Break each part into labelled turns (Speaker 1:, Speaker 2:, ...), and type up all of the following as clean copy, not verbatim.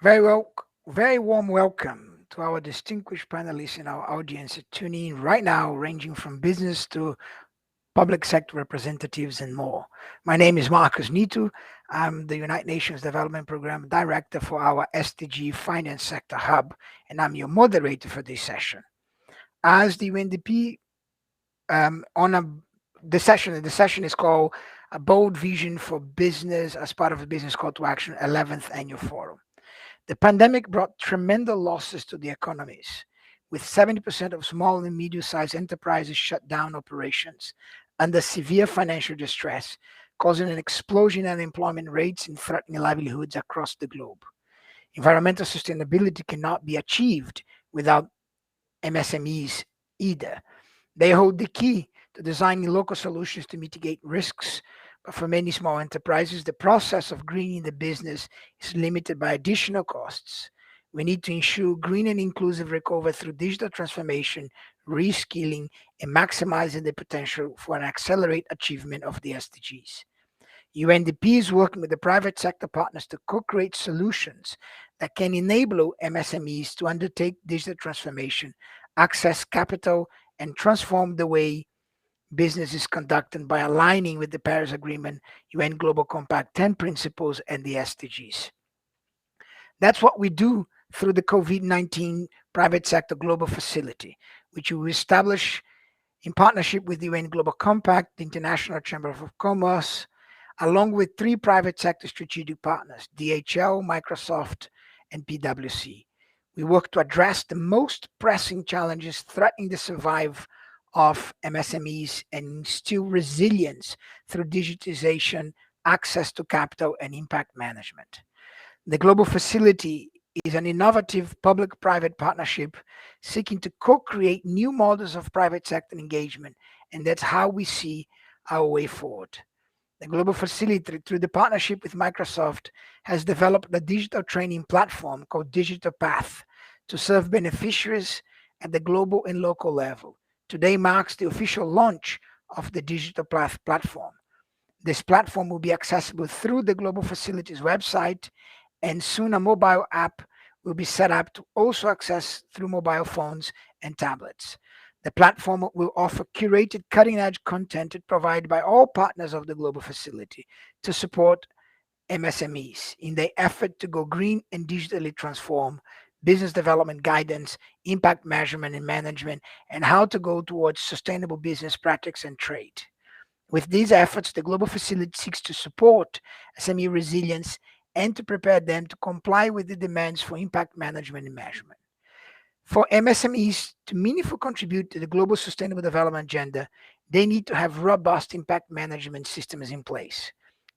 Speaker 1: Very well, very warm welcome to our distinguished panelists in our audience tuning in right now, ranging from business to public sector representatives and more. My name is Marcus Nitu. I'm the United Nations Development Program Director for our SDG Finance Sector Hub, and I'm your moderator for this session. As the UNDP on a the session is called a bold vision for business as part of the business call to action 11th annual forum. The pandemic brought tremendous losses to the economies, with 70% of small and medium sized enterprises shut down operations under severe financial distress, causing an explosion in unemployment rates and threatening livelihoods across the globe. Environmental sustainability cannot be achieved without MSMEs either. They hold the key to designing local solutions to mitigate risks. But for many small enterprises, the process of greening the business is limited by additional costs. We need to ensure green and inclusive recovery through digital transformation, reskilling, and maximizing the potential for an accelerated achievement of the SDGs. UNDP is working with the private sector partners to co-create solutions that can enable MSMEs to undertake digital transformation, access capital, and transform the way business is conducted by aligning with the Paris Agreement, UN Global Compact 10 principles, and the SDGs. That's what we do through the COVID-19 Private Sector Global Facility, which we establish in partnership with the UN Global Compact, the International Chamber of Commerce, along with three private sector strategic partners, DHL, Microsoft, and PwC. We work to address the most pressing challenges threatening the survival of MSMEs and instill resilience through digitization, access to capital, and impact management. The Global Facility is an innovative public-private partnership seeking to co-create new models of private sector engagement, and that's how we see our way forward. The Global Facility, through the partnership with Microsoft, has developed a digital training platform called Digital Path to serve beneficiaries at the global and local level. Today marks the official launch of the Digital Path platform. This platform will be accessible through the Global Facilities website, and soon a mobile app will be set up to also access through mobile phones and tablets. The platform will offer curated cutting-edge content provided by all partners of the Global Facility to support MSMEs in their effort to go green and digitally transform business development guidance, impact measurement and management, and how to go towards sustainable business practice and trade. With these efforts, the Global Facility seeks to support SME resilience and to prepare them to comply with the demands for impact management and measurement. For MSMEs to meaningfully contribute to the global sustainable development agenda, they need to have robust impact management systems in place.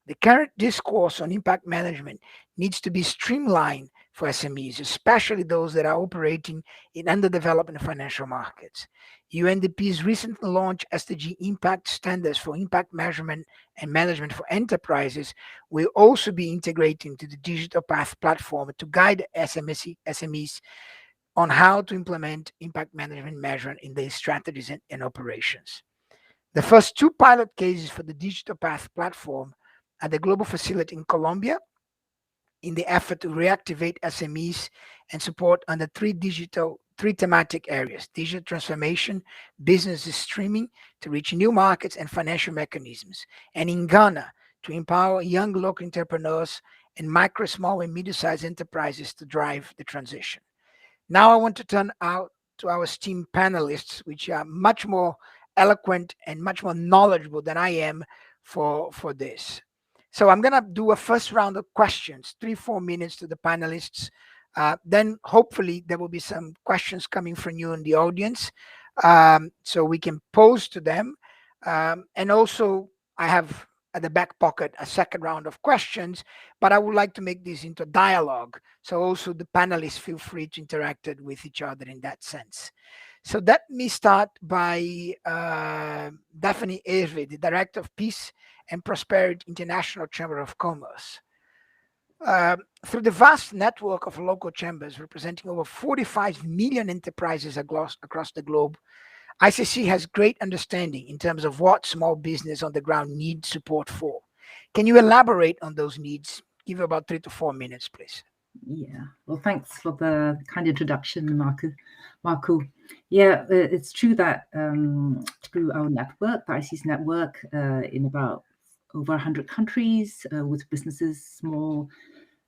Speaker 1: The current discourse on impact management needs to be streamlined for SMEs, especially those that are operating in underdeveloped financial markets. UNDP's recently launched SDG Impact Standards for Impact Measurement and Management for Enterprises will also be integrated into the Digital Path platform to guide SMEs on how to implement impact management measurement in their strategies and operations. The first two pilot cases for the Digital Path platform are the Global Facility in Colombia in the effort to reactivate SMEs and support under three thematic areas: digital transformation, business streaming to reach new markets and financial mechanisms, and in Ghana to empower young local entrepreneurs and micro, small, and medium-sized enterprises to drive the transition. Now I want to turn out to our esteemed panelists, which are much more eloquent and much more knowledgeable than I am for this. So I'm going to do a first round of questions, 3-4 minutes to the panelists. Then hopefully there will be some questions coming from you in the audience, so we can pose to them. And also I have at the back pocket a second round of questions, but I would like to make this into dialogue. So also the panelists feel free to interact with each other in that sense. So let me start by Daphne Hervé, the Director of Peace and Prosperity International Chamber of Commerce. Through the vast network of local chambers representing over 45 million enterprises across the globe, ICC has great understanding in terms of what small business on the ground needs support for. Can you elaborate on those needs? Give about 3 to 4 minutes, please.
Speaker 2: Yeah. Well, thanks for the kind introduction, Marco. Yeah, it's true that through our network, the IC's network, in about over 100 countries, with businesses, small,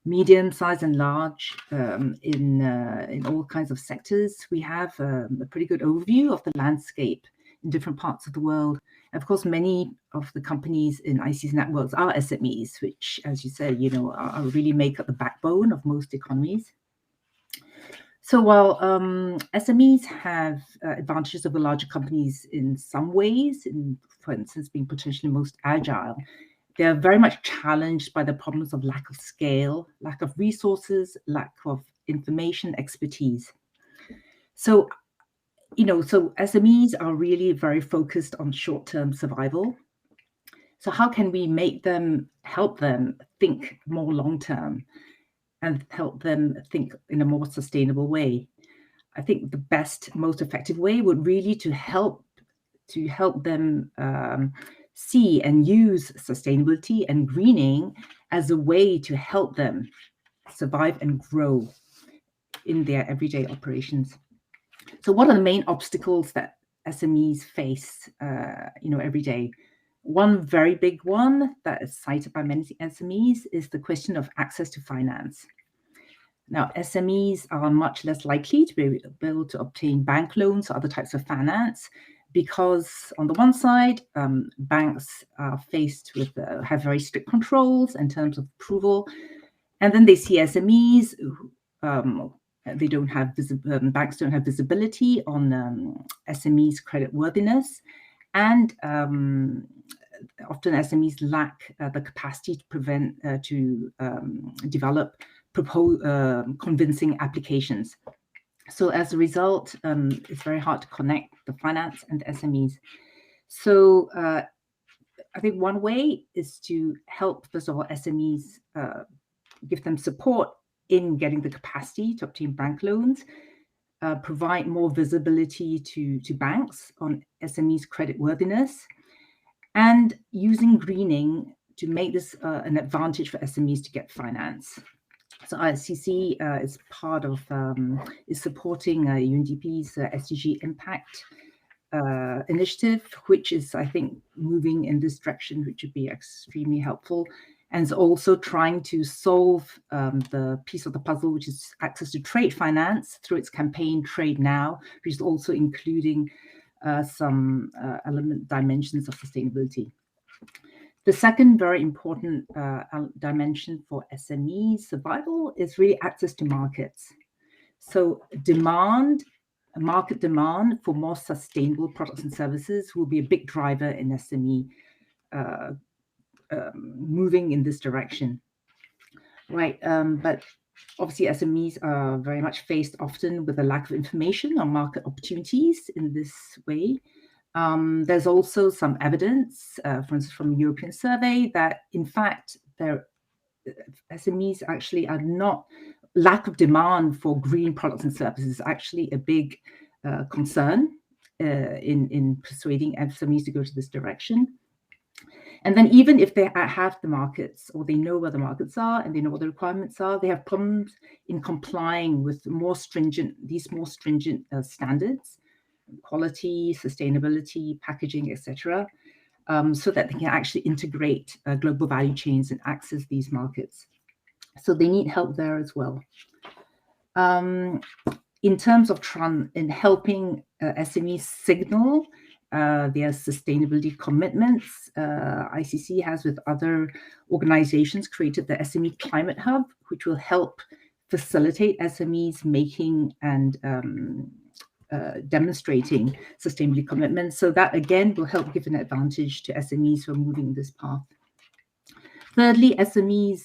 Speaker 2: medium size and large, in all kinds of sectors, we have a pretty good overview of the landscape in different parts of the world. And of course, many of the companies in IC's networks are SMEs, which, as you said, are really make up the backbone of most economies. So while SMEs have advantages over larger companies in some ways, for instance, being potentially most agile, they're very much challenged by the problems of lack of scale, lack of resources, lack of information expertise. So, so SMEs are really very focused on short-term survival. So how can we help them think more long-term and help them think in a more sustainable way? I think the best, most effective way would really to help them see and use sustainability and greening as a way to help them survive and grow in their everyday operations. So, what are the main obstacles that SMEs face, every day? One very big one that is cited by many SMEs is the question of access to finance. Now, SMEs are much less likely to be able to obtain bank loans or other types of finance because, on the one side, banks are faced with have very strict controls in terms of approval, and then they see SMEs. They don't have banks don't have visibility on SMEs' credit worthiness, and often SMEs lack the capacity to develop convincing applications. So as a result, it's very hard to connect the finance and SMEs. So I think one way is to help, first of all, SMEs, give them support in getting the capacity to obtain bank loans, provide more visibility to banks on SMEs' credit worthiness, and using greening to make this an advantage for SMEs to get finance. So ICC is supporting UNDP's SDG Impact initiative, which is, I think, moving in this direction, which would be extremely helpful, and is also trying to solve the piece of the puzzle, which is access to trade finance through its campaign Trade Now, which is also including some dimensions of sustainability. The second very important dimension for SME survival is really access to markets. So market demand for more sustainable products and services will be a big driver in SME moving in this direction. Right, but obviously SMEs are very much faced often with a lack of information on market opportunities in this way. There's also some evidence, for instance, from a European survey, that in fact SMEs actually are not, lack of demand for green products and services is actually a big concern in persuading SMEs to go to this direction. And then even if they have the markets, or they know where the markets are and they know what the requirements are, they have problems in complying with these more stringent standards, quality, sustainability, packaging, etc., so that they can actually integrate global value chains and access these markets. So they need help there as well. In terms of in helping SMEs signal their sustainability commitments, ICC has, with other organizations, created the SME Climate Hub, which will help facilitate SMEs making and demonstrating sustainability commitments. So that, again, will help give an advantage to SMEs who are moving this path. Thirdly, SME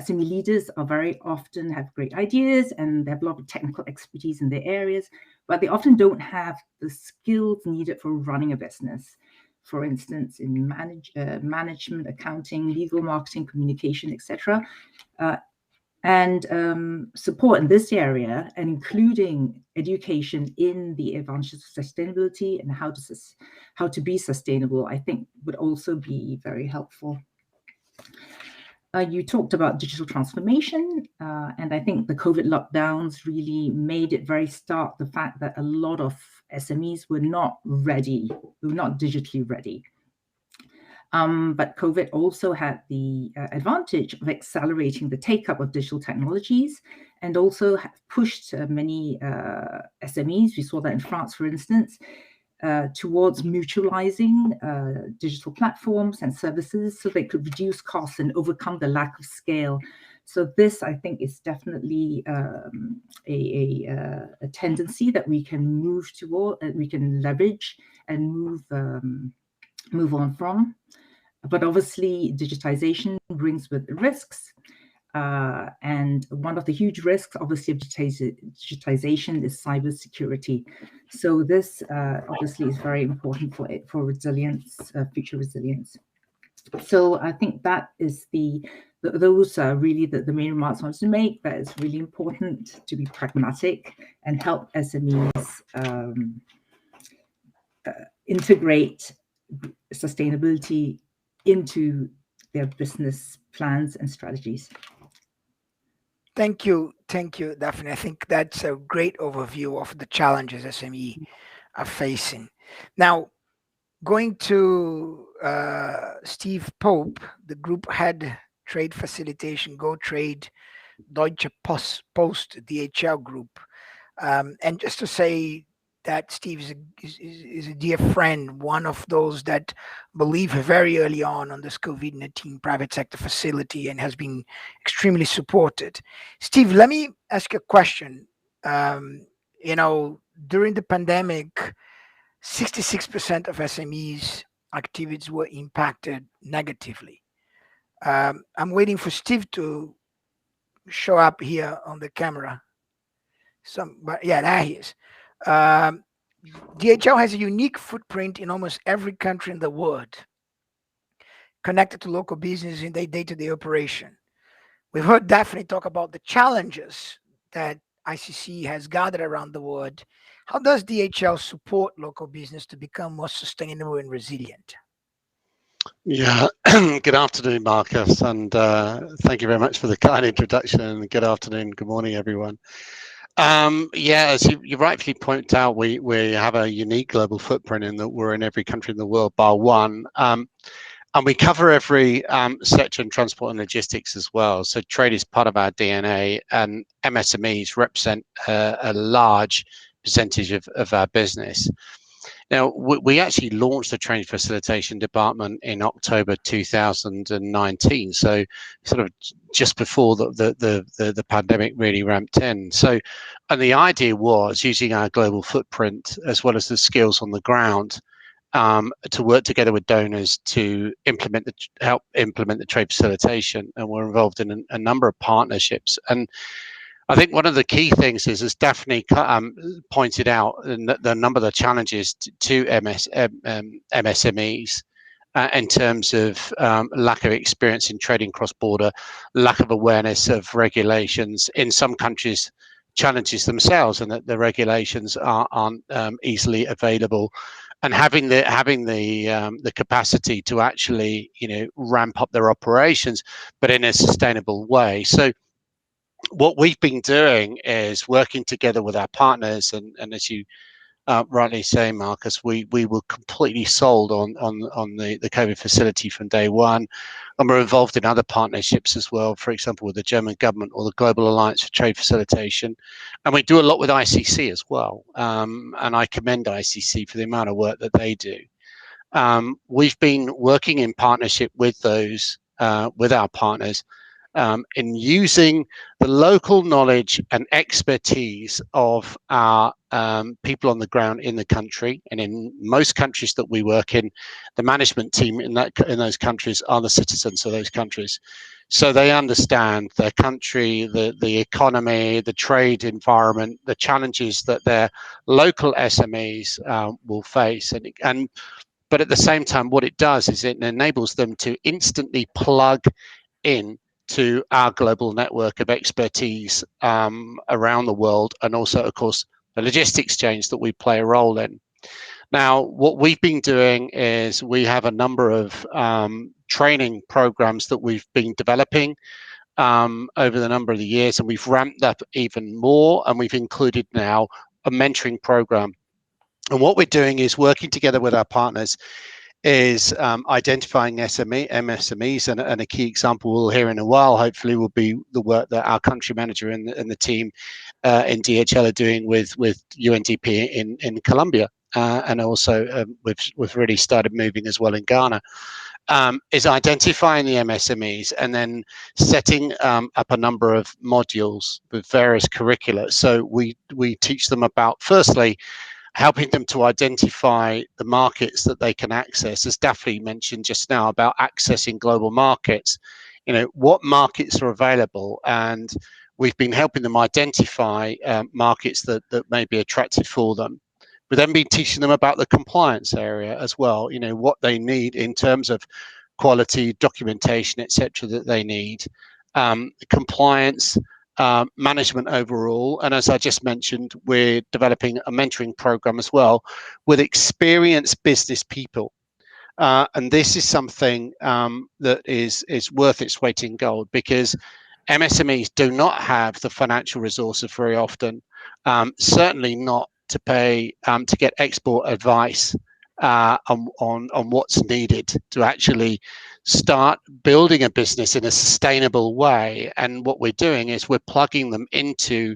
Speaker 2: leaders are very often have great ideas and they have a lot of technical expertise in their areas, but they often don't have the skills needed for running a business. For instance, in management, accounting, legal, marketing, communication, etc. And support in this area, and including education in the advantages of sustainability and how to be sustainable, I think would also be very helpful. You talked about digital transformation, and I think the COVID lockdowns really made it very stark the fact that a lot of SMEs were not ready, were not digitally ready. But COVID also had the advantage of accelerating the take-up of digital technologies and also pushed many SMEs, we saw that in France, for instance, towards mutualizing digital platforms and services so they could reduce costs and overcome the lack of scale. So this, I think, is definitely a tendency that we can move toward, we can leverage and move on from. But obviously, digitization brings with risks. And one of the huge risks, obviously, of digitization is cybersecurity. So this obviously is very important for resilience, future resilience. So I think that is those are really the main remarks I wanted to make. That it's really important to be pragmatic and help SMEs integrate sustainability into their business plans and strategies.
Speaker 1: Thank you, Daphne. I think that's a great overview of the challenges SME are facing. Now, going to Steve Pope, the group head trade facilitation, Go Trade, Deutsche Post DHL Group. And just to say that Steve is a dear friend, one of those that believe very early on this COVID-19 private sector facility and has been extremely supported. Steve, let me ask you a question. During the pandemic, 66% of SMEs activities were impacted negatively. I'm waiting for Steve to show up here on the camera. But yeah, there he is. DHL has a unique footprint in almost every country in the world, connected to local business in their day-to-day operation. We've heard Daphne talk about the challenges that ICC has gathered around the world. How does DHL support local business to become more sustainable and resilient?
Speaker 3: Yeah, good afternoon, Marcus, and thank you very much for the kind introduction. And good afternoon, good morning, everyone. Yeah, as you rightfully point out, we have a unique global footprint in that we're in every country in the world bar one, and we cover every sector in transport and logistics as well. So trade is part of our DNA, and MSMEs represent a large percentage of our business. Now, we actually launched the trade facilitation department in October 2019, so sort of just before the pandemic really ramped in. So, and the idea was using our global footprint as well as the skills on the ground to work together with donors to help implement the trade facilitation, and we're involved in a number of partnerships. And I think one of the key things is, as Daphne pointed out, the number of the challenges to MSMEs in terms of lack of experience in trading cross-border, lack of awareness of regulations in some countries, challenges themselves, and that the regulations aren't easily available, and having the capacity to actually ramp up their operations, but in a sustainable way. So what we've been doing is working together with our partners, and as you rightly say, Marcus, we were completely sold on the COVID facility from day one, and we're involved in other partnerships as well, for example with the German government or the Global Alliance for Trade Facilitation, and we do a lot with ICC as well, and I commend ICC for the amount of work that they do. We've been working in partnership with those with our partners in using the local knowledge and expertise of our people on the ground in the country. And in most countries that we work in, the management team in those countries are the citizens of those countries. So they understand their country, the economy, the trade environment, the challenges that their local SMEs will face. But at the same time, what it does is it enables them to instantly plug in to our global network of expertise around the world, and also, of course, the logistics chains that we play a role in. Now, what we've been doing is we have a number of training programs that we've been developing over the number of the years, and we've ramped up even more, and we've included now a mentoring program. And what we're doing is working together with our partners is identifying MSMEs, and a key example we'll hear in a while, hopefully, will be the work that our country manager and the team in DHL are doing with UNDP in Colombia, and also we've really started moving as well in Ghana. Is identifying the MSMEs and then setting up a number of modules with various curricula. So we teach them about, firstly, helping them to identify the markets that they can access, as Daphne mentioned just now about accessing global markets. What markets are available, and we've been helping them identify markets that may be attractive for them. We've then been teaching them about the compliance area as well, what they need in terms of quality, documentation, etc., that they need, compliance, management overall. And as I just mentioned, we're developing a mentoring program as well with experienced business people. And this is something that is worth its weight in gold, because MSMEs do not have the financial resources very often, certainly not to pay to get export advice on what's needed to actually start building a business in a sustainable way. And what we're doing is we're plugging them into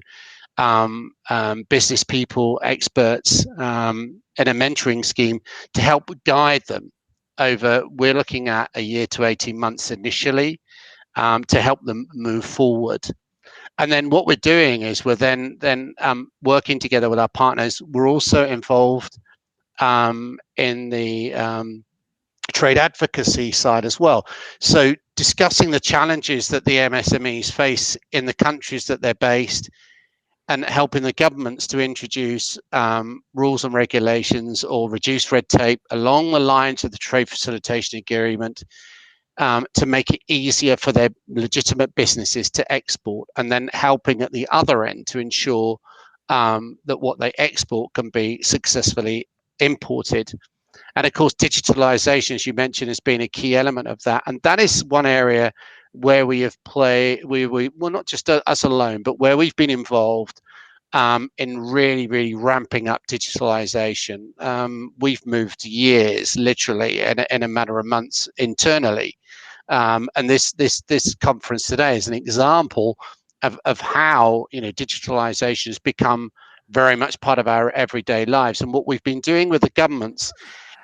Speaker 3: business people, experts, in a mentoring scheme to help guide them over. We're looking at a year to 18 months initially, to help them move forward. And then what we're doing is we're then working together with our partners. We're also involved in the trade advocacy side as well. So discussing the challenges that the MSMEs face in the countries that they're based, and helping the governments to introduce rules and regulations or reduce red tape along the lines of the trade facilitation agreement, to make it easier for their legitimate businesses to export, and then helping at the other end to ensure that what they export can be successfully imported. And of course, digitalization, as you mentioned, has been a key element of that. And that is one area where we have played, well, not just us alone, but where we've been involved in really ramping up digitalization. We've moved years, literally, in a matter of months internally. And this conference today is an example of how digitalization has become very much part of our everyday lives. And what we've been doing with the governments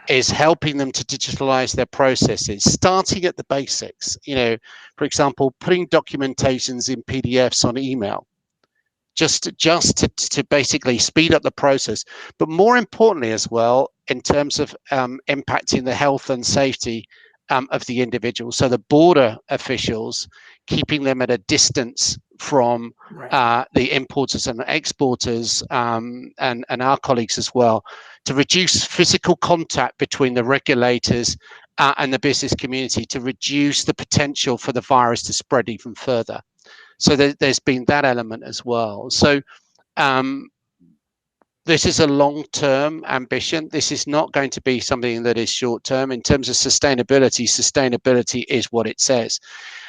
Speaker 3: is helping them to digitalize their processes, starting at the basics. For example, putting documentations in PDFs on email, just to basically speed up the process, but more importantly as well, in terms of impacting the health and safety of the individual. So the border officials, keeping them at a distance from the importers and exporters, and our colleagues as well, to reduce physical contact between the regulators and the business community, to reduce the potential for the virus to spread even further. So there's been that element as well. So this is a long-term ambition. This is not going to be something that is short-term. In terms of sustainability, sustainability is what it says.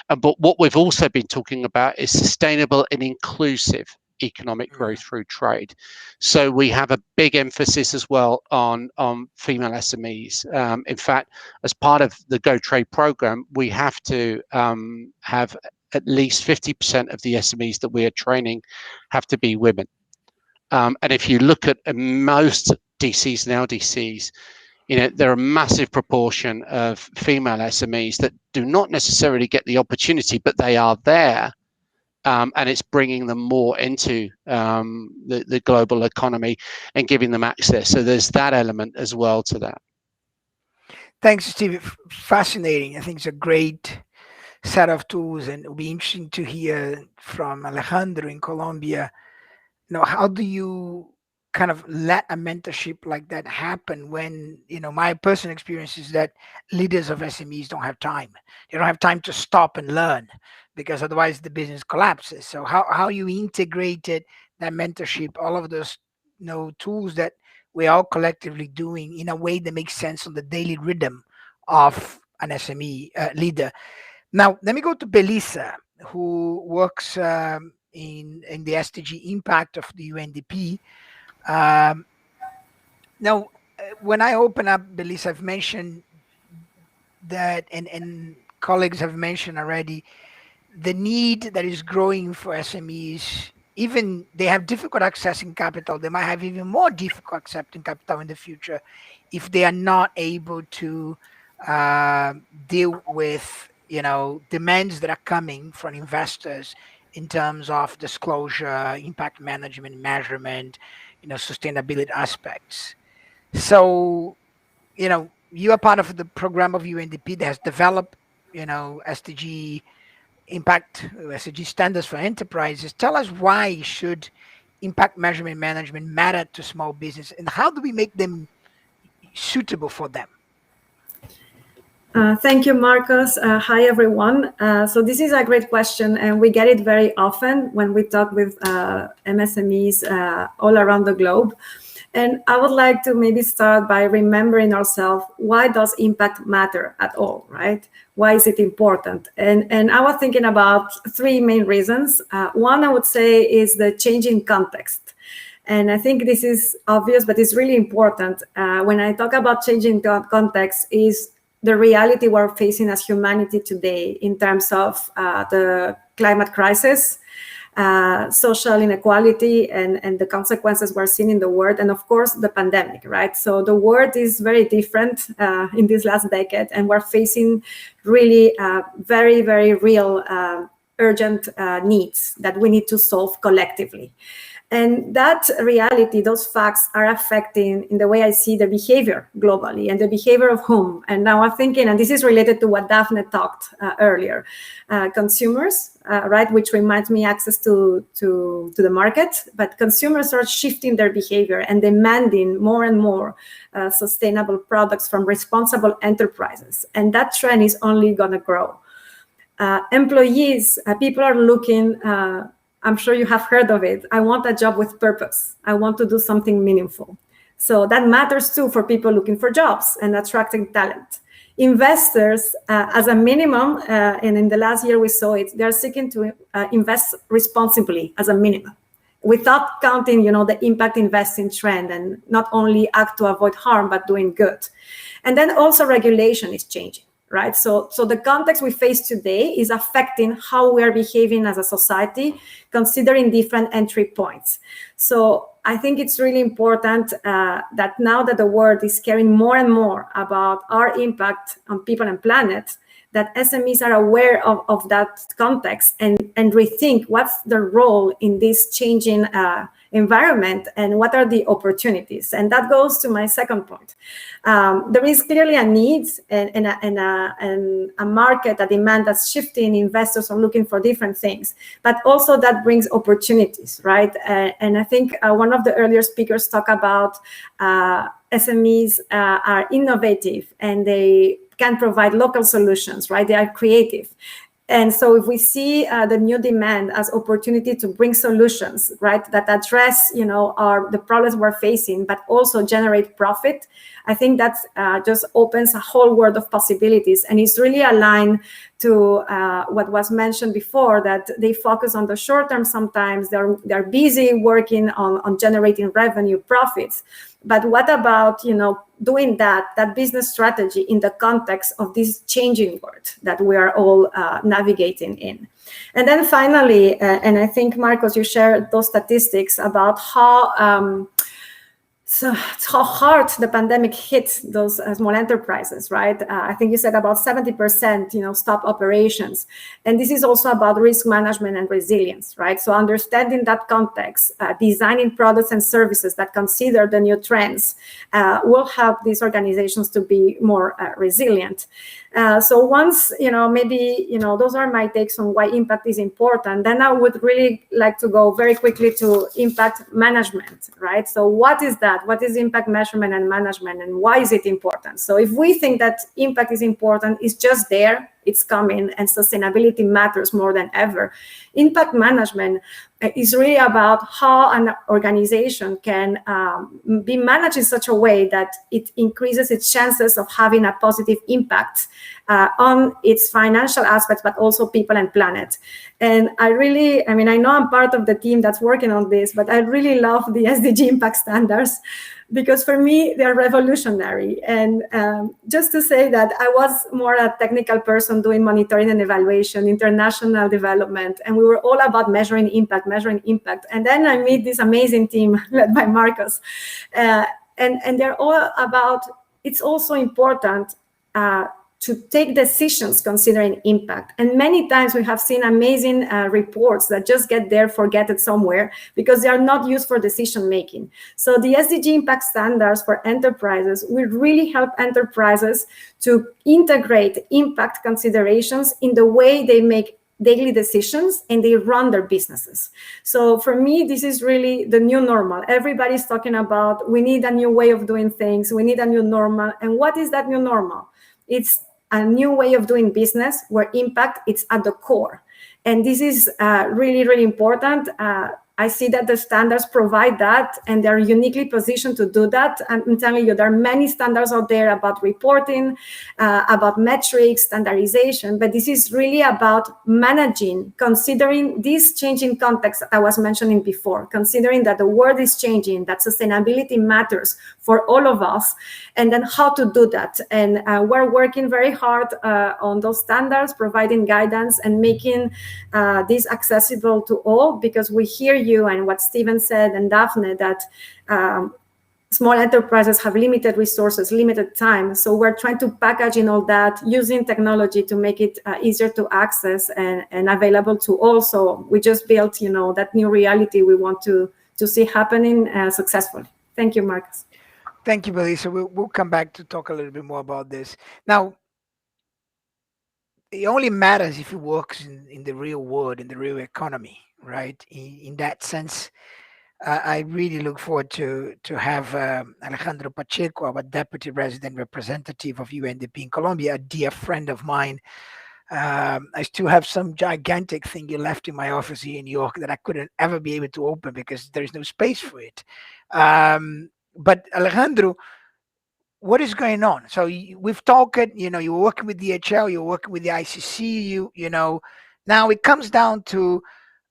Speaker 3: But what we've also been talking about is sustainable and inclusive economic growth through trade. So we have a big emphasis as well on female SMEs. In fact, as part of the Go Trade program, we have to have at least 50% of the SMEs that we are training have to be women. And if you look at most DCs and LDCs, there are a massive proportion of female SMEs that do not necessarily get the opportunity, but they are there. And it's bringing them more into the global economy and giving them access. So there's that element as well to that.
Speaker 1: Thanks, Steve. Fascinating. I think it's a great set of tools, and it'll be interesting to hear from Alejandro in Colombia. How do you kind of let a mentorship like that happen when, my personal experience is that leaders of SMEs don't have time. They don't have time to stop and learn, because otherwise the business collapses. So how you integrated that mentorship, all of those tools that we're all collectively doing in a way that makes sense on the daily rhythm of an SME leader. Now, let me go to Belisa, who works in the SDG impact of the UNDP. Now, when I open up Belisa, I've mentioned that, and colleagues have mentioned already, the need that is growing for SMEs. Even they have difficult accessing capital, they might have even more difficult accepting capital in the future if they are not able to deal with demands that are coming from investors in terms of disclosure, impact management, measurement, sustainability aspects. So you are part of the program of UNDP that has developed SDG impact, SDG standards for enterprises. Tell us, why should impact measurement management matter to small business, and how do we make them suitable for them?
Speaker 4: Thank you, Marcos. Hi, everyone. So this is a great question, and we get it very often when we talk with MSMEs all around the globe. And I would like to maybe start by remembering ourselves, why does impact matter at all, right? Why is it important? And I was thinking about three main reasons. One, I would say, is the changing context. And I think this is obvious, but it's really important. When I talk about changing context, is the reality we're facing as humanity today in terms of the climate crisis, social inequality, and the consequences we're seeing in the world, and of course the pandemic, right? So the world is very different in this last decade, and we're facing really very, very real urgent needs that we need to solve collectively. And that reality, those facts, are affecting, in the way I see, the behavior globally, and the behavior of whom. And now I'm thinking, and this is related to what Daphne talked earlier, consumers, right, which reminds me access to the market. But consumers are shifting their behavior and demanding more and more sustainable products from responsible enterprises. And that trend is only going to grow. Employees, people are looking, I'm sure you have heard of it, I want a job with purpose. I want to do something meaningful. So that matters too for people looking for jobs and attracting talent. Investors, as a minimum, and in the last year we saw it, they're seeking to invest responsibly as a minimum, without counting, the impact investing trend, and not only act to avoid harm, but doing good. And then also regulation is changing. Right. So the context we face today is affecting how we are behaving as a society, considering different entry points. So I think it's really important that now that the world is caring more and more about our impact on people and planet, that SMEs are aware of that context and rethink what's their role in this changing environment and what are the opportunities. And that goes to my second point. There is clearly a need and a market, a demand that's shifting. Investors are looking for different things, but also that brings opportunities, right? And I think one of the earlier speakers talked about SMEs are innovative and they can provide local solutions, right? They are creative. And so if we see the new demand as opportunity to bring solutions, right, that address, the problems we're facing, but also generate profit, I think that just opens a whole world of possibilities. And it's really aligned to what was mentioned before, that they focus on the short term sometimes. They're busy working on generating revenue, profits. But what about, doing that business strategy in the context of this changing world that we are all navigating in? And then finally, and I think, Marcos, you shared those statistics about how hard the pandemic hit those small enterprises, right? I think you said about 70%, stop operations. And this is also about risk management and resilience, right? So understanding that context, designing products and services that consider the new trends will help these organizations to be more resilient. So once, maybe, those are my takes on why impact is important. Then I would really like to go very quickly to impact management, right? So what is that? What is impact measurement and management, and why is it important? So if we think that impact is important, it's just there, it's coming, and sustainability matters more than ever. Impact management is really about how an organization can be managed in such a way that it increases its chances of having a positive impact on its financial aspects, but also people and planet. And I know I'm part of the team that's working on this, but I really love the SDG impact standards, because for me, they're revolutionary. And just to say that I was more a technical person doing monitoring and evaluation, international development, and we were all about measuring impact. And then I meet this amazing team led by Marcos. And they're all about, it's also important to take decisions considering impact. And many times we have seen amazing reports that just get there, forget it somewhere, because they are not used for decision making. So the SDG impact standards for enterprises will really help enterprises to integrate impact considerations in the way they make daily decisions and they run their businesses. So for me, this is really the new normal. Everybody's talking about, we need a new way of doing things. We need a new normal. And what is that new normal? It's a new way of doing business where impact is at the core. And this is really, really important. I see that the standards provide that, and they're uniquely positioned to do that. And I'm telling you, there are many standards out there about reporting, about metrics, standardization, but this is really about managing, considering this changing context I was mentioning before, considering that the world is changing, that sustainability matters for all of us, and then how to do that. And we're working very hard on those standards, providing guidance and making this accessible to all, because we hear you and what Stephen said and Daphne, that small enterprises have limited resources, limited time. So we're trying to package in all that using technology to make it easier to access and available to all. So we just built, that new reality we want to see happening successfully. Thank you, Marcus.
Speaker 1: Thank you, Melissa. We'll come back to talk a little bit more about this. Now, it only matters if it works in the real world, in the real economy, right? In that sense, I really look forward to have Alejandro Pacheco, our deputy resident representative of UNDP in Colombia, a dear friend of mine. I still have some gigantic thing you left in my office here in New York that I couldn't ever be able to open because there's no space for it. But Alejandro, what is going on? So we've talked, you're working with DHL, you're working with the ICC, now it comes down to,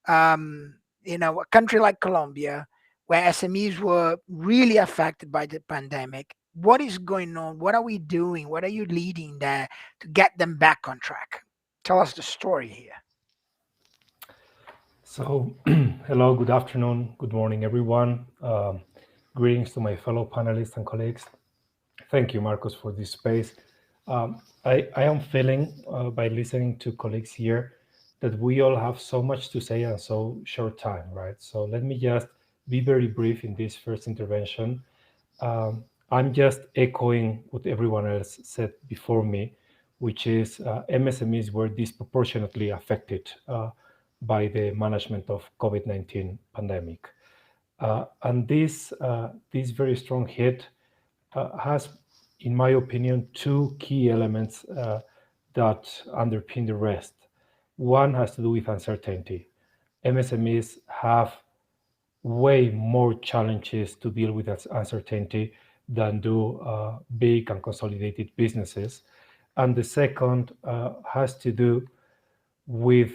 Speaker 1: a country like Colombia, where SMEs were really affected by the pandemic. What is going on? What are we doing? What are you leading there to get them back on track? Tell us the story here.
Speaker 5: So, hello, good afternoon, good morning, everyone. Greetings to my fellow panelists and colleagues. Thank you, Marcos, for this space. I am feeling, by listening to colleagues here, that we all have so much to say in so short time, right? So let me just be very brief in this first intervention. I'm just echoing what everyone else said before me, which is MSMEs were disproportionately affected by the management of COVID-19 pandemic. And this very strong hit has, in my opinion, two key elements that underpin the rest. One has to do with uncertainty. MSMEs have way more challenges to deal with uncertainty than do big and consolidated businesses. And the second has to do with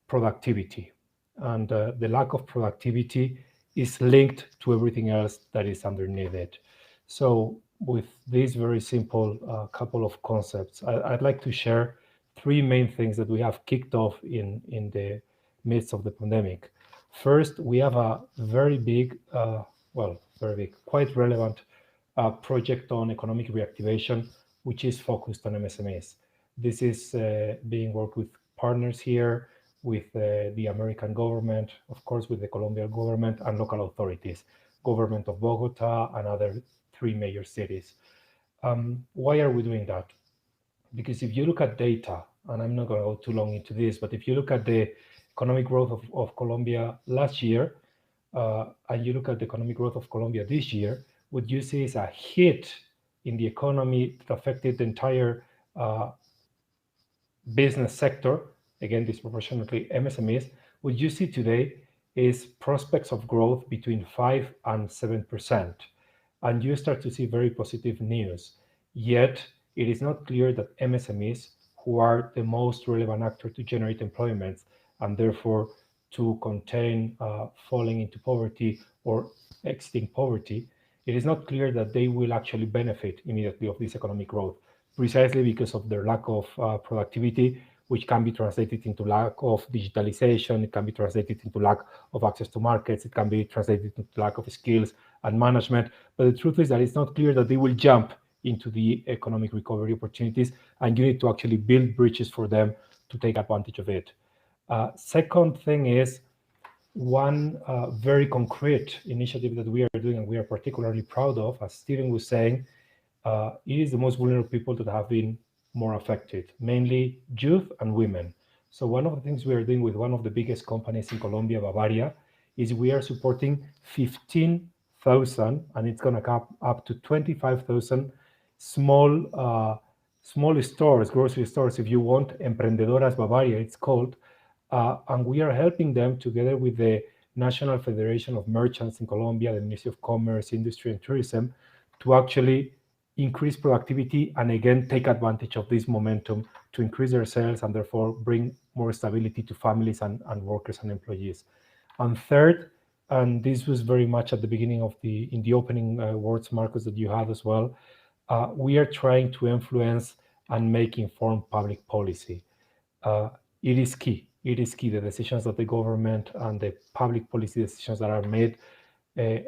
Speaker 5: productivity. And the lack of productivity is linked to everything else that is underneath it. So with this very simple couple of concepts, I'd like to share three main things that we have kicked off in the midst of the pandemic. First, we have a very big, quite relevant project on economic reactivation, which is focused on MSMEs. This is being worked with partners here, with the American government, of course, with the Colombian government and local authorities, government of Bogota and other three major cities. Why are we doing that? Because if you look at data, and I'm not going to go too long into this, but if you look at the economic growth of Colombia last year, and you look at the economic growth of Colombia this year, what you see is a hit in the economy that affected the entire business sector, again, disproportionately MSMEs, what you see today is prospects of growth between 5 and 7%. And you start to see very positive news. Yet, it is not clear that MSMEs, who are the most relevant actor to generate employment and therefore to contain falling into poverty or exiting poverty, it is not clear that they will actually benefit immediately of this economic growth, precisely because of their lack of productivity, which can be translated into lack of digitalization, it can be translated into lack of access to markets, it can be translated into lack of skills and management. But the truth is that it's not clear that they will jump into the economic recovery opportunities, and you need to actually build bridges for them to take advantage of it. Second thing is one very concrete initiative that we are doing and we are particularly proud of, as Stephen was saying, it is the most vulnerable people that have been more affected, mainly youth and women. So one of the things we are doing with one of the biggest companies in Colombia, Bavaria, is we are supporting 15,000, and it's going to come up to 25,000 small stores, grocery stores, if you want, Emprendedoras Bavaria, it's called. And we are helping them together with the National Federation of Merchants in Colombia, the Ministry of Commerce, Industry and Tourism, to actually increase productivity and again take advantage of this momentum to increase their sales and therefore bring more stability to families and workers and employees. And third, and this was very much at the beginning of in the opening words, Marcos, that you had as well, we are trying to influence and make informed public policy. It is key. It is key. The decisions that the government and the public policy decisions that are made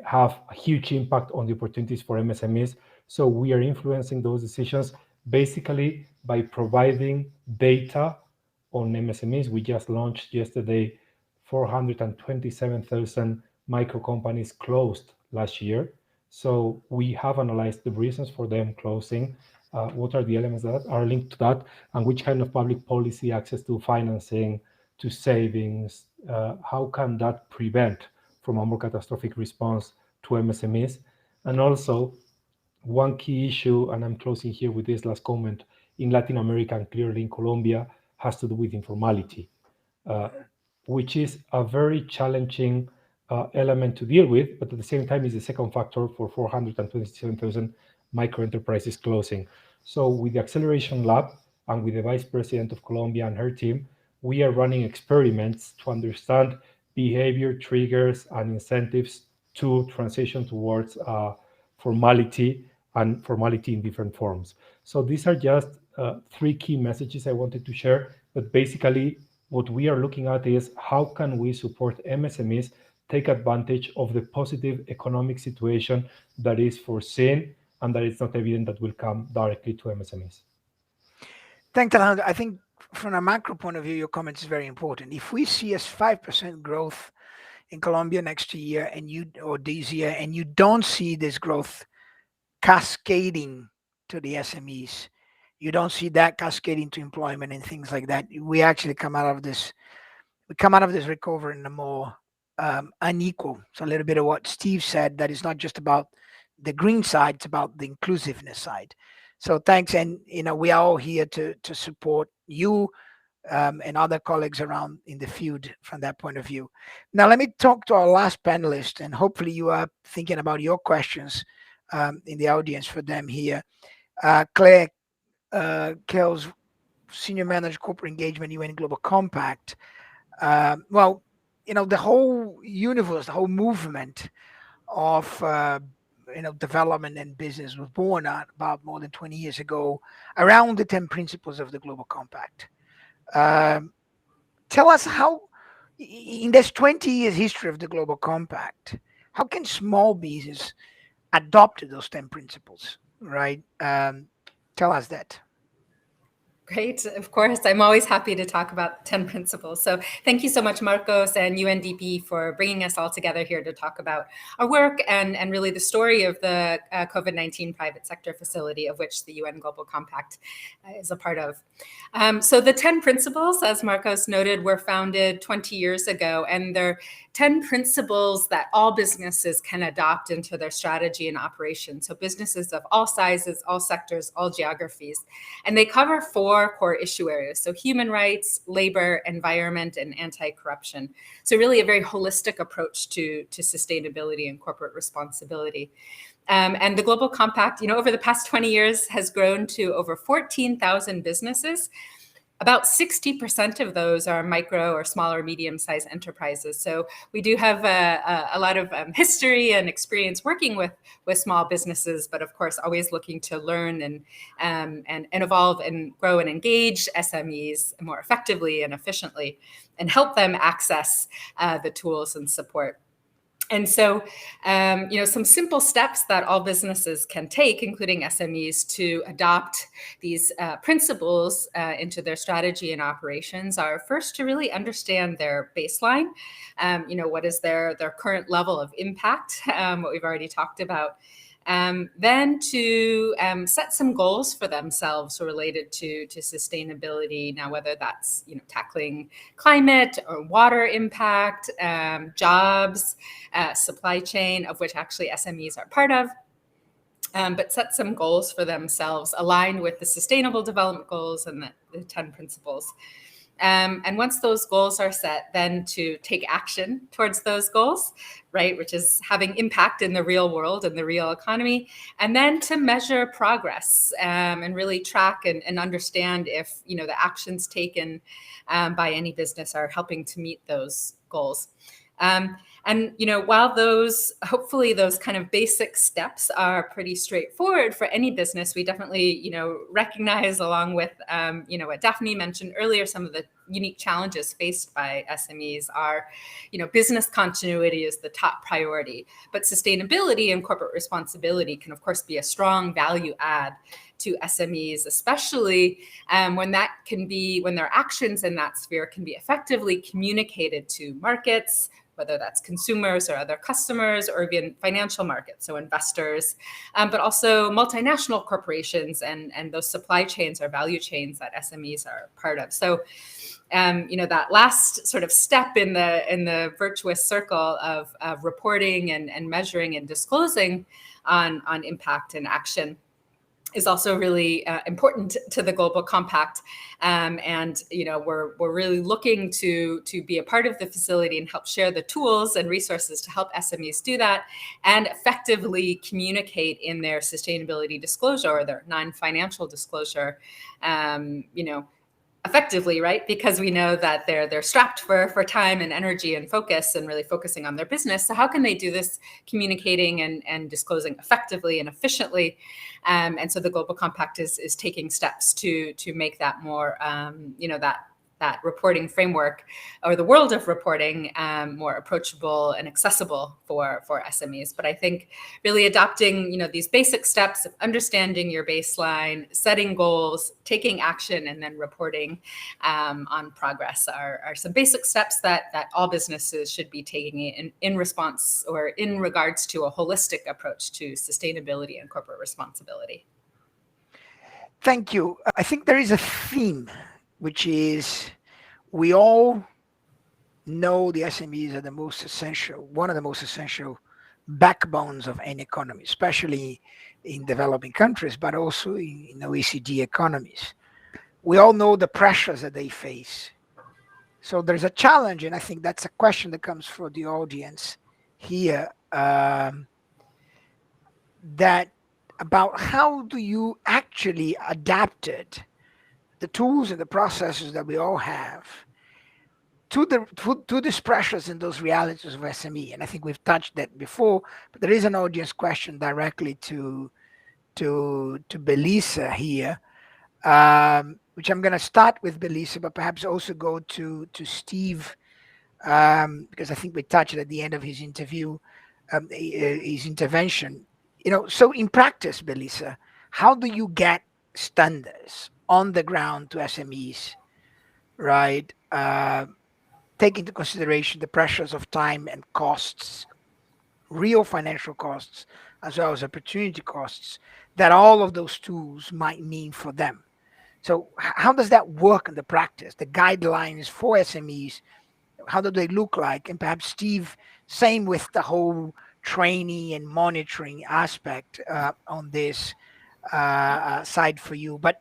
Speaker 5: have a huge impact on the opportunities for MSMEs. So we are influencing those decisions basically by providing data on MSMEs. We just launched yesterday 427,000 micro companies closed last year. So we have analyzed the reasons for them closing, what are the elements that are linked to that, and which kind of public policy, access to financing, to savings, how can that prevent from a more catastrophic response to MSMEs? And also, one key issue, and I'm closing here with this last comment, in Latin America and clearly in Colombia, has to do with informality, which is a very challenging element to deal with, but at the same time is the second factor for 427,000 micro enterprises closing. So with the Acceleration Lab and with the Vice President of Colombia and her team, we are running experiments to understand behavior triggers and incentives to transition towards formality and formality in different forms. So these are just 3 key messages I wanted to share, but basically what we are looking at is how can we support MSMEs take advantage of the positive economic situation that is foreseen and that it's not evident that will come directly to MSMEs.
Speaker 1: Thanks, Alejandro. I think from a macro point of view, your comment is very important. If we see a 5% growth in Colombia next year or this year, and you don't see this growth cascading to the SMEs, you don't see that cascading to employment and things like that, we actually come out of this recovery in a more unequal. So a little bit of what Steve said, that it's not just about the green side, it's about the inclusiveness side. So thanks, and we are all here to support you and other colleagues around in the field from that point of view. Now let me talk to our last panelist, and hopefully you are thinking about your questions in the audience for them here. Claire Kells, Senior Manager Corporate Engagement, UN Global Compact. Well, the whole universe, the whole movement of development and business was born about more than 20 years ago around the 10 principles of the Global Compact. Tell us how, in this 20 years history of the Global Compact, how can small business adopt those 10 principles, right? Tell us that.
Speaker 6: Great. Of course, I'm always happy to talk about 10 principles. So thank you so much, Marcos and UNDP, for bringing us all together here to talk about our work and really the story of the COVID-19 private sector facility, of which the UN Global Compact is a part of. So the 10 principles, as Marcos noted, were founded 20 years ago, and they're 10 principles that all businesses can adopt into their strategy and operation. So businesses of all sizes, all sectors, all geographies. And they cover 4 4 core issue areas. So human rights, labor, environment, and anti-corruption. So really a very holistic approach to sustainability and corporate responsibility. And the Global Compact, over the past 20 years has grown to over 14,000 businesses. About 60% of those are micro or small or medium-sized enterprises. So we do have a lot of history and experience working with small businesses, but of course, always looking to learn and evolve and grow and engage SMEs more effectively and efficiently, and help them access the tools and support. And so, some simple steps that all businesses can take, including SMEs, to adopt these principles into their strategy and operations are first to really understand their baseline. What is their current level of impact, what we've already talked about. Then to set some goals for themselves related to sustainability. Now, whether that's tackling climate or water impact, jobs, supply chain, of which actually SMEs are part of. But set some goals for themselves aligned with the Sustainable Development Goals and the 10 principles. And once those goals are set, then to take action towards those goals, right, which is having impact in the real world and the real economy, and then to measure progress and really track and understand if the actions taken by any business are helping to meet those goals. And while hopefully those kind of basic steps are pretty straightforward for any business, we definitely, recognize, along with, what Daphne mentioned earlier, some of the unique challenges faced by SMEs are, business continuity is the top priority, but sustainability and corporate responsibility can, of course, be a strong value add to SMEs, especially when their actions in that sphere can be effectively communicated to markets, whether that's consumers or other customers, or even financial markets, so investors, but also multinational corporations and those supply chains or value chains that SMEs are part of. So, that last sort of step in the virtuous circle of reporting and measuring and disclosing on impact and action is also really important to the Global Compact, and we're really looking to be a part of the facility and help share the tools and resources to help SMEs do that and effectively communicate in their sustainability disclosure or their non-financial disclosure, effectively, right? Because we know that they're strapped for time and energy and focus and really focusing on their business. So how can they do this communicating and disclosing effectively and efficiently? And so the Global Compact is taking steps to make that more, that reporting framework or the world of reporting more approachable and accessible for SMEs. But I think really adopting, these basic steps of understanding your baseline, setting goals, taking action, and then reporting on progress are some basic steps that all businesses should be taking in response or in regards to a holistic approach to sustainability and corporate responsibility.
Speaker 1: Thank you. I think there is a theme, which is we all know the SMEs are one of the most essential backbones of any economy, especially in developing countries, but also in OECD economies. We all know the pressures that they face. So there's a challenge, and I think that's a question that comes for the audience here, that about how do you actually adapt it, the tools and the processes that we all have to these pressures and those realities of SME. And I think we've touched that before, but there is an audience question directly to Belisa here, which I'm going to start with Belisa, but perhaps also go to Steve, because I think we touched at the end of his interview, his intervention. So in practice, Belisa, how do you get standards on the ground to SMEs, right? Take into consideration the pressures of time and costs, real financial costs, as well as opportunity costs that all of those tools might mean for them. So how does that work in the practice? The guidelines for SMEs, how do they look like? And perhaps Steve, same with the whole training and monitoring aspect on this. side for you. But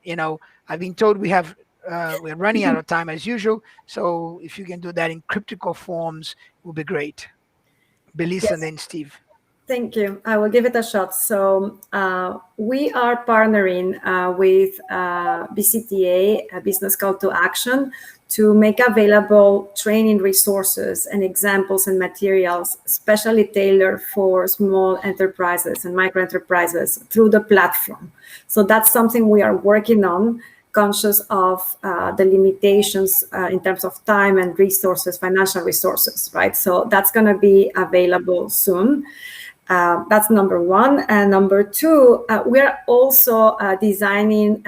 Speaker 1: I've been told we're running out of time as usual. So if you can do that in cryptical forms, will be great. Belize
Speaker 4: Yes.
Speaker 1: and then Steve.
Speaker 4: Thank you. I will give it a shot. So we are partnering with BCtA, a Business Call to Action, to make available training resources and examples and materials specially tailored for small enterprises and micro enterprises through the platform. So that's something we are working on, conscious of the limitations in terms of time and resources, financial resources, right? So that's going to be available soon. That's number one. And number two, we're also designing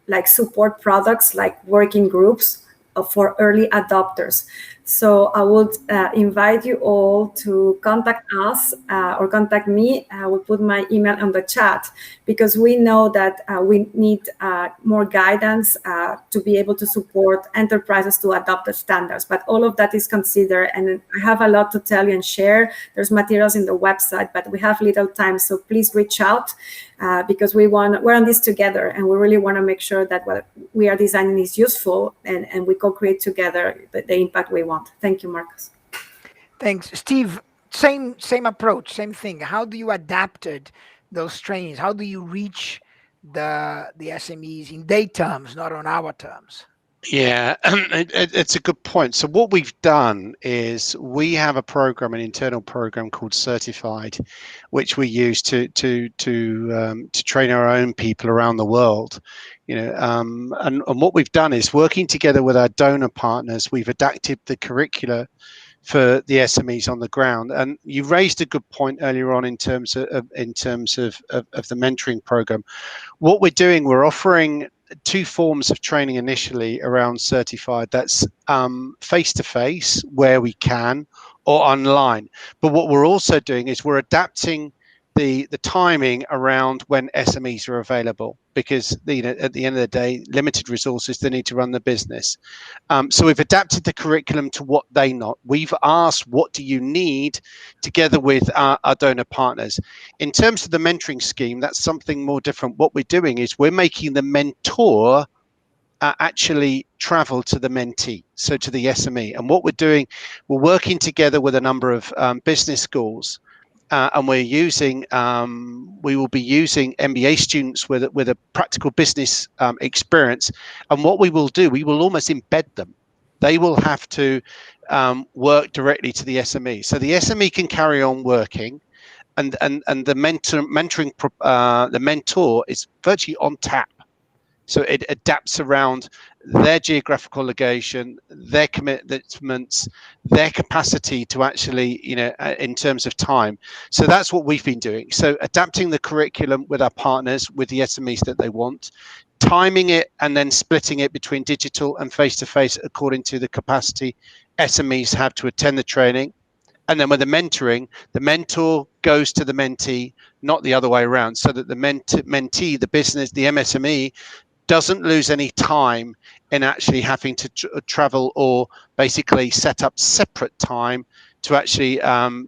Speaker 4: like support products, like working groups for early adopters. So I would invite you all to contact us or contact me. I will put my email on the chat, because we know that we need more guidance to be able to support enterprises to adopt the standards. But all of that is considered, and I have a lot to tell you and share. There's materials in the website, but we have little time, so please reach out. Because we're on this together, and we really want to make sure that what we are designing is useful, and we co-create together the impact we want. Thank you, Marcos.
Speaker 1: Thanks, Steve. Same approach, same thing. How do you adapted those trainings? How do you reach the SMEs in their terms, not on our terms?
Speaker 3: Yeah, it's a good point. So what we've done is we have a program, an internal program called Certified, which we use to train our own people around the world. And what we've done is, working together with our donor partners, we've adapted the curricula for the SMEs on the ground. And you raised a good point earlier on in terms of the mentoring program. What we're doing, we're offering two forms of training initially around Certified. That's face-to-face where we can, or online. But what we're also doing is we're adapting the timing around when SMEs are available, because at the end of the day, limited resources, they need to run the business. So we've adapted the curriculum to what they know. We've asked, what do you need, together with our donor partners. In terms of the mentoring scheme, that's something more different. What we're doing is we're making the mentor actually travel to the mentee, so to the SME. And what we're doing, we're working together with a number of business schools. And we will be using MBA students with a practical business experience. And what we will do, we will almost embed them. They will have to work directly to the SME, so the SME can carry on working, and the the mentor is virtually on tap. So it adapts around their geographical location, their commitments, their capacity to actually, in terms of time. So that's what we've been doing. So adapting the curriculum with our partners, with the SMEs that they want, timing it, and then splitting it between digital and face-to-face according to the capacity SMEs have to attend the training. And then with the mentoring, the mentor goes to the mentee, not the other way around, so that the mentee, the business, the MSME, doesn't lose any time in actually having to travel, or basically set up separate time to actually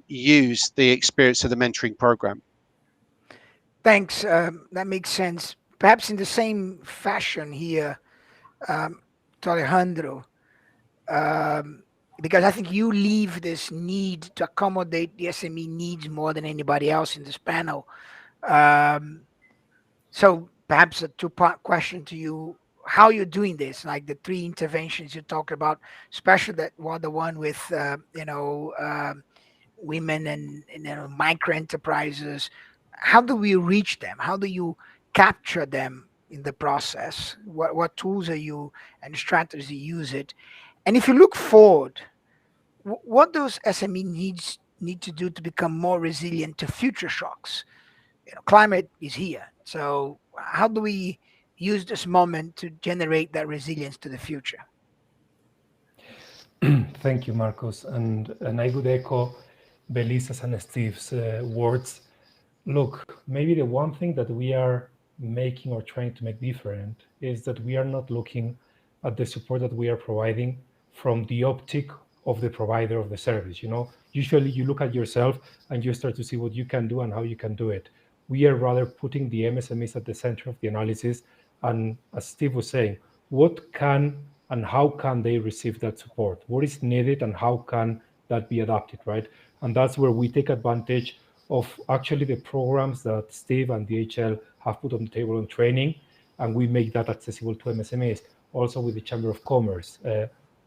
Speaker 3: use the experience of the mentoring program.
Speaker 1: Thanks. That makes sense. Perhaps in the same fashion here, to Alejandro, because I think you leave this need to accommodate the SME needs more than anybody else in this panel. So perhaps a two-part question to you: how you're doing this, like the three interventions you talked about, especially the one with women and micro enterprises. How do we reach them? How do you capture them in the process? What tools are you and strategies you use it? And if you look forward, what those SME need to do to become more resilient to future shocks? Climate is here. So how do we use this moment to generate that resilience to the future?
Speaker 5: Thank you, Marcos. And I would echo Belisa's and Steve's words. Look, maybe the one thing that we are making or trying to make different is that we are not looking at the support that we are providing from the optic of the provider of the service. Usually you look at yourself and you start to see what you can do and how you can do it. We are rather putting the MSMEs at the center of the analysis. And as Steve was saying, what can and how can they receive that support? What is needed and how can that be adapted, right? And that's where we take advantage of actually the programs that Steve and DHL have put on the table on training, and we make that accessible to MSMEs, also with the Chamber of Commerce,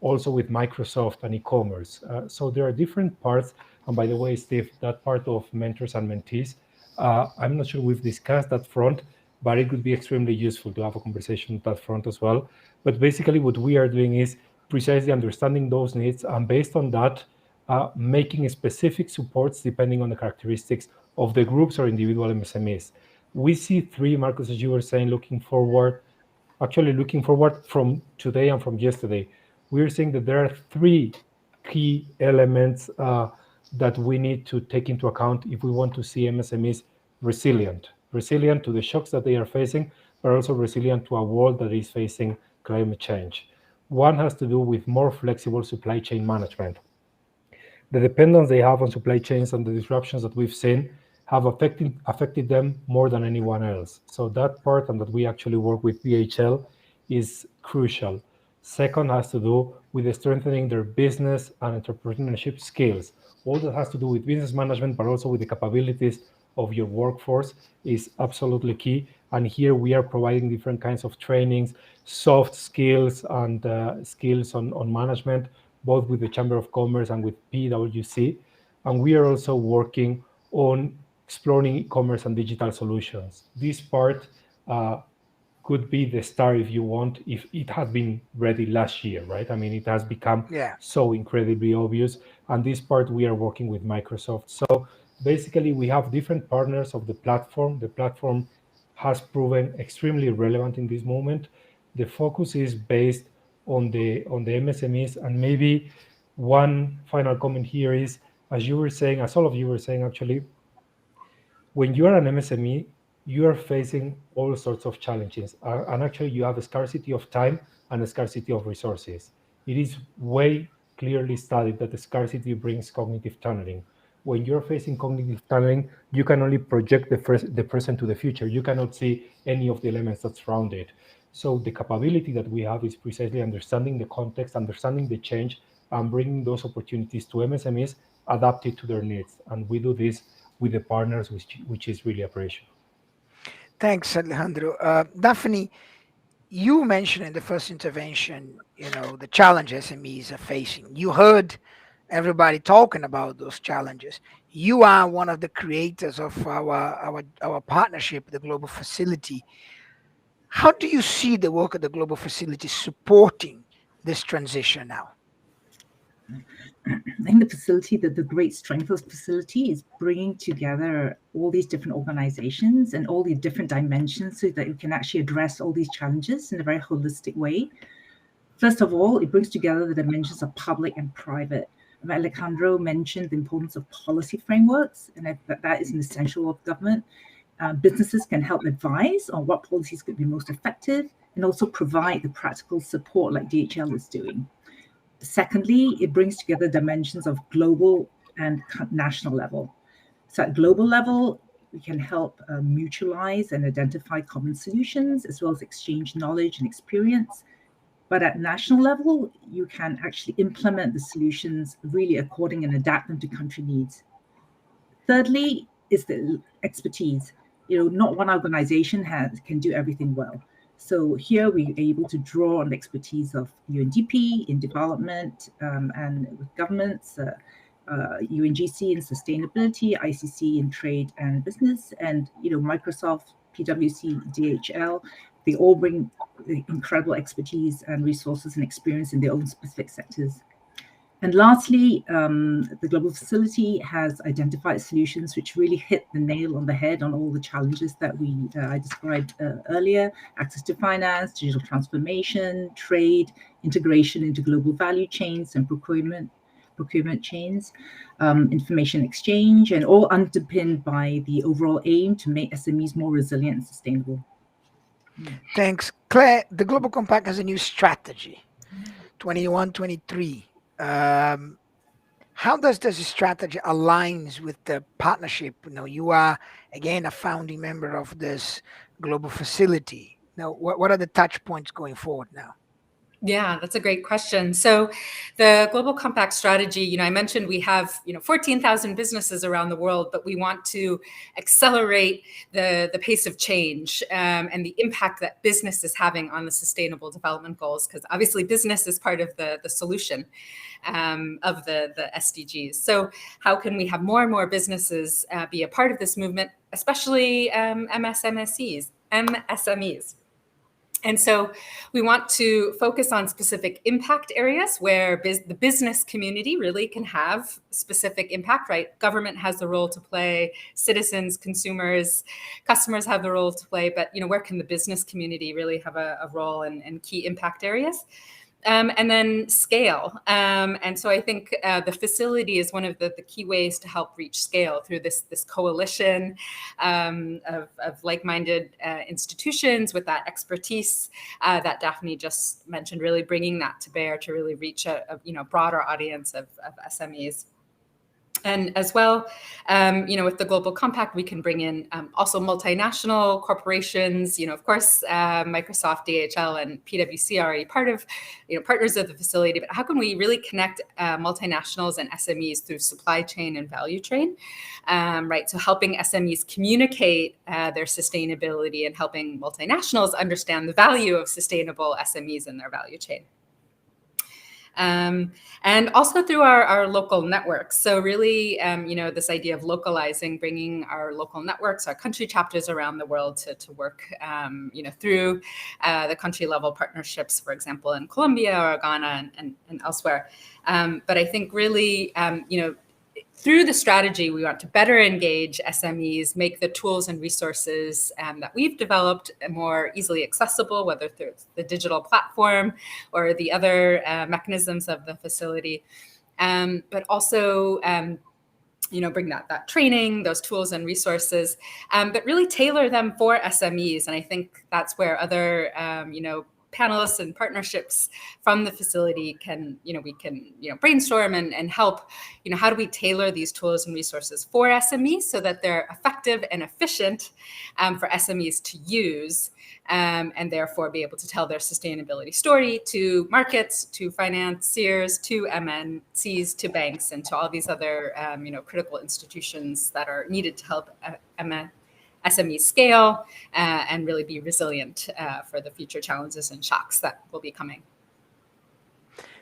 Speaker 5: also with Microsoft and e-commerce. So there are different parts. And by the way, Steve, that part of mentors and mentees, I'm not sure we've discussed that front, but it would be extremely useful to have a conversation on that front as well. But basically what we are doing is precisely understanding those needs, and based on that, making specific supports depending on the characteristics of the groups or individual MSMEs. We see three, Marcus, as you were saying, looking forward from today and from yesterday. We're saying that there are three key elements that we need to take into account if we want to see MSMEs resilient to the shocks that they are facing, but also resilient to a world that is facing climate change. One has to do with more flexible supply chain management. The dependence they have on supply chains and the disruptions that we've seen have affected them more than anyone else. So that part, and that we actually work with DHL, is crucial. Second has to do with strengthening their business and entrepreneurship skills. All that has to do with business management, but also with the capabilities of your workforce, is absolutely key. And here we are providing different kinds of trainings, soft skills and skills on management, both with the Chamber of Commerce and with PwC. And we are also working on exploring e-commerce and digital solutions. This part could be the star, if you want, if it had been ready last year, right? I mean, it has become so incredibly obvious. And this part we are working with Microsoft. So basically we have different partners of the platform. The platform has proven extremely relevant in this moment. The focus is based on the MSMEs. And maybe one final comment here is, as you were saying, as all of you were saying, actually, when you are an MSME, you are facing all sorts of challenges. And actually, you have a scarcity of time and a scarcity of resources. It is way clearly studied that the scarcity brings cognitive tunneling. When you're facing cognitive tunneling, you can only project the present to the future. You cannot see any of the elements that surround it. So the capability that we have is precisely understanding the context, understanding the change, and bringing those opportunities to MSMEs adapted to their needs. And we do this with the partners, which is really appreciable.
Speaker 1: Thanks, Alejandro. Daphne, you mentioned in the first intervention, the challenges SMEs are facing. You heard everybody talking about those challenges. You are one of the creators of our partnership, the Global Facility. How do you see the work of the Global Facility supporting this transition now?
Speaker 2: I think the facility, the great strength of the facility is bringing together all these different organizations and all the different dimensions so that you can actually address all these challenges in a very holistic way. First of all, it brings together the dimensions of public and private. Alejandro mentioned the importance of policy frameworks, and that is an essential of government. Businesses can help advise on what policies could be most effective and also provide the practical support like DHL is doing. Secondly, it brings together dimensions of global and national level. So at global level, we can help mutualize and identify common solutions, as well as exchange knowledge and experience. But at national level, you can actually implement the solutions really according and adapt them to country needs. Thirdly, is the expertise. Not one organization can do everything well. So here we are able to draw on the expertise of UNDP in development and with governments, UNGC in sustainability, ICC in trade and business, and Microsoft, PwC, DHL. They all bring incredible expertise and resources and experience in their own specific sectors. And lastly, the Global Facility has identified solutions which really hit the nail on the head on all the challenges that I described earlier: access to finance, digital transformation, trade, integration into global value chains and procurement chains, information exchange, and all underpinned by the overall aim to make SMEs more resilient and sustainable.
Speaker 1: Thanks. Claire, the Global Compact has a new strategy, 21-23. How How does this strategy aligns with the partnership? You are again a founding member of this global facility. Now, what are the touch points going forward now?
Speaker 6: Yeah, that's a great question. So the Global Compact strategy, I mentioned we have, 14,000 businesses around the world, but we want to accelerate the pace of change and the impact that business is having on the Sustainable Development Goals, because obviously business is part of the solution of the SDGs. So how can we have more and more businesses be a part of this movement, especially MSMEs? And so we want to focus on specific impact areas where the business community really can have specific impact, right? Government has the role to play, citizens, consumers, customers have the role to play, but where can the business community really have a role in key impact areas? And then scale. And so I think the facility is one of the key ways to help reach scale through this coalition of like-minded institutions with that expertise that Daphne just mentioned, really bringing that to bear to really reach a broader audience of SMEs. And as well, with the Global Compact, we can bring in also multinational corporations. Of course, Microsoft, DHL, and PwC are already part of, partners of the facility. But how can we really connect multinationals and SMEs through supply chain and value chain, right? So helping SMEs communicate their sustainability and helping multinationals understand the value of sustainable SMEs in their value chain. And also through our local networks. So really, this idea of localizing, bringing our local networks, our country chapters around the world to work, through the country level partnerships, for example, in Colombia or Ghana and elsewhere. But I think really, through the strategy, we want to better engage SMEs, make the tools and resources that we've developed more easily accessible, whether through the digital platform or the other mechanisms of the facility, but also bring that training, those tools and resources, but really tailor them for SMEs. And I think that's where other panelists and partnerships from the facility we can brainstorm and help, how do we tailor these tools and resources for SMEs so that they're effective and efficient for SMEs to use, and therefore be able to tell their sustainability story to markets, to financiers, to MNCs, to banks, and to all these other critical institutions that are needed to help SMEs scale and really be resilient for the future challenges and shocks that will be coming.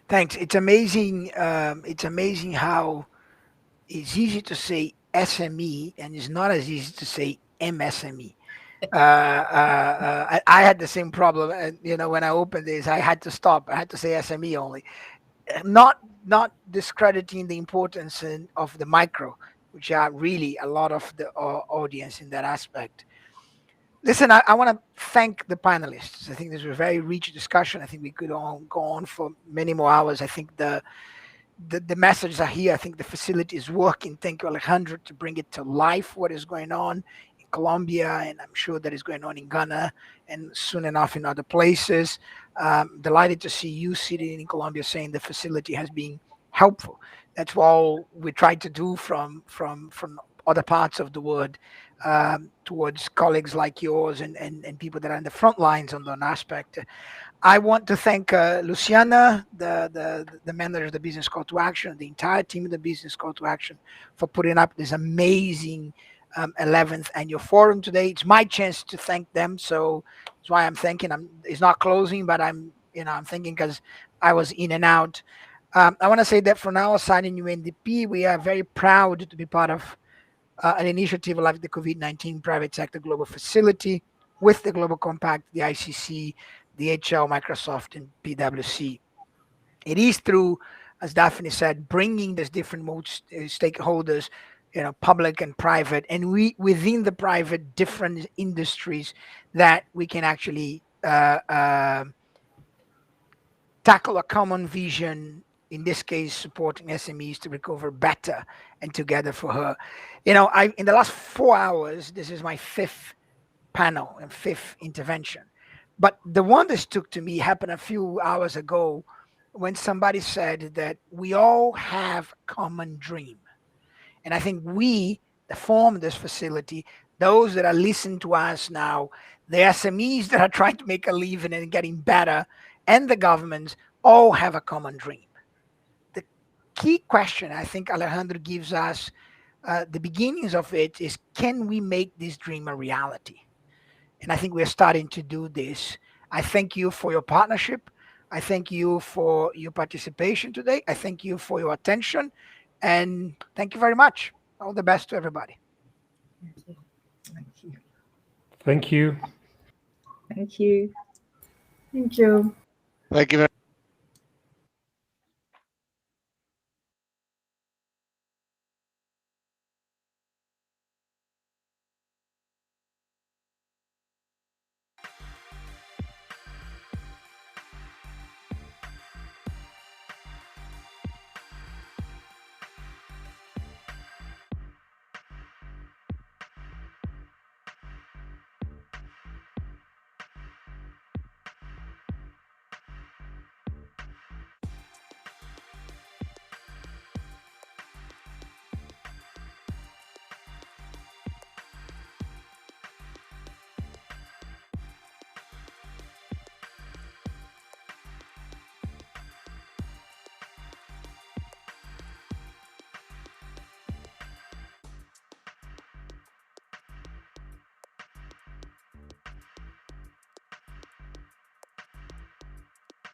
Speaker 1: Thanks. It's amazing. It's amazing how it's easy to say SME and it's not as easy to say MSME. I had the same problem, and when I opened this, I had to stop. I had to say SME only, not discrediting the importance of the micro, which are really a lot of the audience in that aspect. Listen, I want to thank the panelists. I think this was a very rich discussion. I think we could go on for many more hours. I think the messages are here. I think the facility is working. Thank you, Alejandro, to bring it to life, what is going on in Colombia, and I'm sure that is going on in Ghana and soon enough in other places. Delighted to see you sitting in Colombia saying the facility has been helpful. That's all we try to do from other parts of the world towards colleagues like yours and people that are in the front lines on that aspect. I want to thank Luciana, the manager of the Business Call to Action, the entire team of the Business Call to Action for putting up this amazing 11th annual forum today. It's my chance to thank them, so that's why I'm thanking. It's not closing, but I'm thinking because I was in and out. I want to say that from our side in UNDP, we are very proud to be part of an initiative like the COVID-19 Private Sector Global Facility with the Global Compact, the ICC, DHL, Microsoft, and PwC. It is through, as Daphne said, bringing these different stakeholders, public and private, and we within the private different industries that we can actually tackle a common vision. In this case, supporting SMEs to recover better and together for her. In the last 4 hours, this is my 5th panel and 5th intervention. But the one that stuck to me happened a few hours ago when somebody said that we all have a common dream. And I think we that form this facility, those that are listening to us now, the SMEs that are trying to make a living and getting better, and the governments all have a common dream. The key question I think Alejandro gives us, the beginnings of it, is can we make this dream a reality? And I think we're starting to do this. I thank you for your partnership. I thank you for your participation today. I thank you for your attention. And thank you very much. All the best to everybody.
Speaker 2: Thank you. Thank you.
Speaker 5: Thank you.
Speaker 2: Thank you.
Speaker 4: Thank you.
Speaker 3: Thank you very